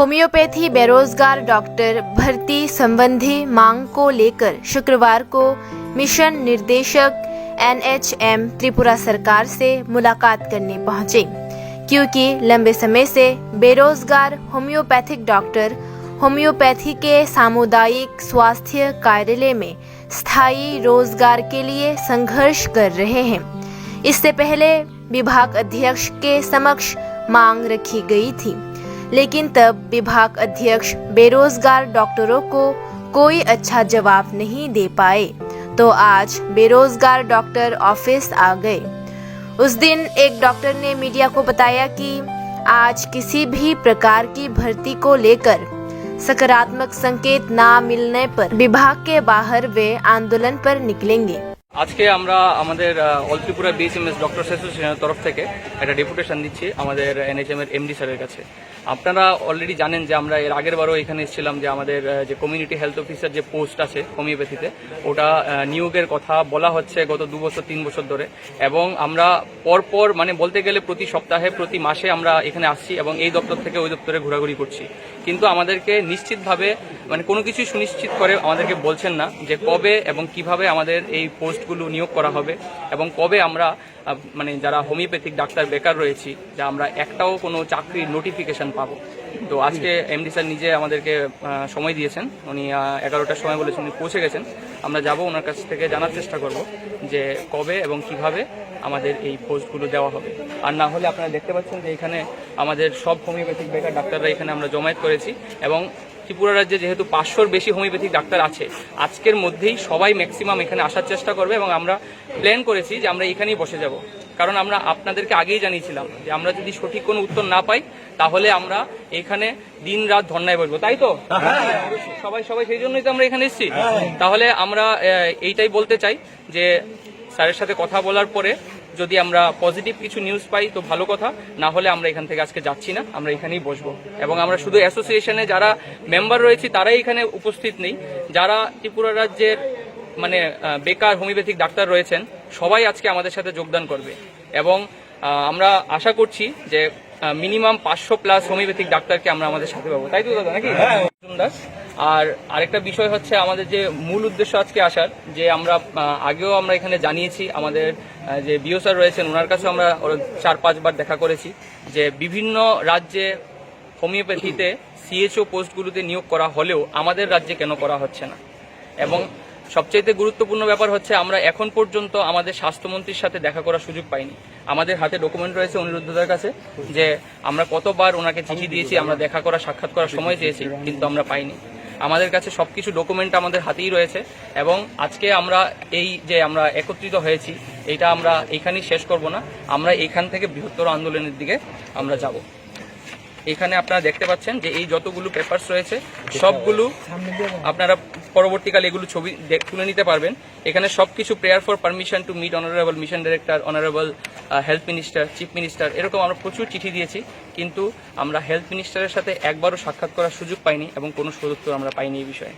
Homeopathy बेरोजगार doctor भर्ती संबंधी मांग को लेकर शुक्रवार को मिशन निर्देशक NHM त्रिपुरा सरकार से मुलाकात करने पहुंचे, क्योंकि लंबे समय से बेरोजगार होम्योपैथिक डॉक्टर होम्योपैथी के सामुदायिक स्वास्थ्य कार्यालय में स्थायी रोजगार के लिए संघर्ष कर रहे हैं। इससे पहले विभाग अध्यक्ष के समक्ष मांग रखी गई थी, लेकिन तब विभाग अध्यक्ष बेरोजगार डॉक्टरों को कोई अच्छा जवाब नहीं दे पाए, तो आज बेरोजगार डॉक्टर ऑफिस आ गए। उस दिन एक डॉक्टर ने मीडिया को बताया कि आज किसी भी प्रकार की भर्ती को लेकर सकारात्मक संकेत ना मिलने पर विभाग के बाहर वे आंदोलन पर निकलेंगे। আজকে আমরা আমাদের অল ত্রিপুরা বিএসএমএস ডক্টরস অ্যাসোসিয়েশনের তরফ থেকে একটা ডেপুটেশন দিচ্ছি আমাদের এনএচএম এর এমডি স্যারের কাছে। আপনারা অলরেডি জানেন যে আমরা এর আগের বারও এখানে এসেছিলাম যে আমাদের যে কমিউনিটি হেলথ অফিসার যে পোস্ট আছে হোমিওপ্যাথিতে, ওটা নিয়োগের কথা বলা হচ্ছে গত 2 বছর 3 বছর ধরে, এবং আমরা পরপর মানে বলতে গেলে প্রতি সপ্তাহে প্রতি মাসে আমরা এখানে আসছি এবং এই দপ্তর থেকে ওই দপ্তরে ঘোরাঘুরি করছি, কিন্তু আমাদেরকে নিশ্চিতভাবে মানে কোনো কিছুই সুনিশ্চিত করে আমাদেরকে বলছেন না যে কবে এবং কিভাবে আমাদের এই পোস্টগুলো নিয়োগ করা হবে এবং কবে আমরা মানে যারা হোমিওপ্যাথিক ডাক্তার বেকার রয়েছি যে আমরা একটাও কোনো চাকরির নোটিফিকেশন পাবো। তো আজকে এমডি স্যার নিজে আমাদেরকে সময় দিয়েছেন, উনি 11টার সময় বলেছেন, উনি পৌঁছে গেছেন। আমরা যাব, ওনার কাছ থেকে জানার চেষ্টা করব যে কবে এবং কিভাবে আমাদের এই পোস্টগুলো দেওয়া হবে। আর না হলে আপনারা দেখতে পাচ্ছেন যে এখানে আমাদের সব হোমিওপ্যাথিক বেকার ডাক্তাররা এখানে আমরা জমায়েত করেছি, এবং ত্রিপুরা রাজ্যে যেহেতু 500-র বেশি হোমিওপ্যাথিক ডাক্তার আছে, আজকের মধ্যেই সবাই ম্যাক্সিমাম এখানে আসার চেষ্টা করবে, এবং আমরা প্ল্যান করেছি যে আমরা এখানেই বসে যাব। কারণ আমরা আপনাদেরকে আগেই জানিয়েছিলাম যে আমরা যদি সঠিক কোনো উত্তর না পাই তাহলে আমরা এখানে দিন রাত ধর্নায় বসবো, তাই তো? সবাই সেই জন্যই তো আমরা এখানে এসেছি। তাহলে আমরা এইটাই বলতে চাই যে স্যারের সাথে কথা বলার পরে যদি আমরা পজিটিভ কিছু নিউজ পাই তো ভালো কথা, না হলে আমরা এখান থেকে আজকে যাচ্ছি না, আমরা এখানেই বসবো। এবং আমরা শুধু অ্যাসোসিয়েশনে যারা মেম্বার রয়েছি তারাই এখানে উপস্থিত নেই, যারা ত্রিপুরা রাজ্যের মানে বেকার হোমিওপ্যাথিক ডাক্তার রয়েছেন সবাই আজকে আমাদের সাথে যোগদান করবে, এবং আমরা আশা করছি যে মিনিমাম 500+ হোমিওপ্যাথিক ডাক্তারকে আমরা আমাদের সাথে পাবো, তাই তো দাদা নাকি? আর আরেকটা বিষয় হচ্ছে আমাদের যে মূল উদ্দেশ্য আজকে আসার, যে আমরা আগেও আমরা এখানে জানিয়েছি, আমাদের যে বিও স্যার রয়েছেন ওনার কাছেও আমরা 4-5 বার দেখা করেছি যে বিভিন্ন রাজ্যে হোমিওপ্যাথিতে CHO পোস্টগুলোতে নিয়োগ করা হলেও আমাদের রাজ্যে কেন করা হচ্ছে না। এবং সবচাইতে গুরুত্বপূর্ণ ব্যাপার হচ্ছে আমরা এখন পর্যন্ত আমাদের স্বাস্থ্যমন্ত্রীর সাথে দেখা করার সুযোগ পাইনি। আমাদের হাতে ডকুমেন্ট রয়েছে অনিরুদ্ধদার কাছে যে আমরা কতবার ওনাকে চিঠি দিয়েছি, আমরা দেখা করা সাক্ষাৎ করার সময় চেয়েছি, কিন্তু আমরা পাইনি। আমাদের কাছে সবকিছু ডকুমেন্ট আমাদের হাতেই রয়েছে, এবং আজকে আমরা এই যে আমরা একত্রিত হয়েছি এটা আমরা এখানেই শেষ করব না, আমরা এখান থেকে বৃহত্তর আন্দোলনের দিকে আমরা যাব। এখানে আপনারা দেখতে পাচ্ছেন যে এই যতগুলো পেপারস রয়েছে সবগুলো আপনারা পরবর্তীকালে এগুলো ছবি তুলে নিতে পারবেন। এখানে সবকিছু prayer for permission to meet honourable mission director, honourable health minister, chief minister, এরকম আমরা প্রচুর চিঠি দিয়েছি, কিন্তু আমরা হেলথ মিনিস্টারের সাথে একবারও সাক্ষাৎ করার সুযোগ পাইনি এবং কোনো সদুত্তর আমরা পাইনি এই বিষয়ে।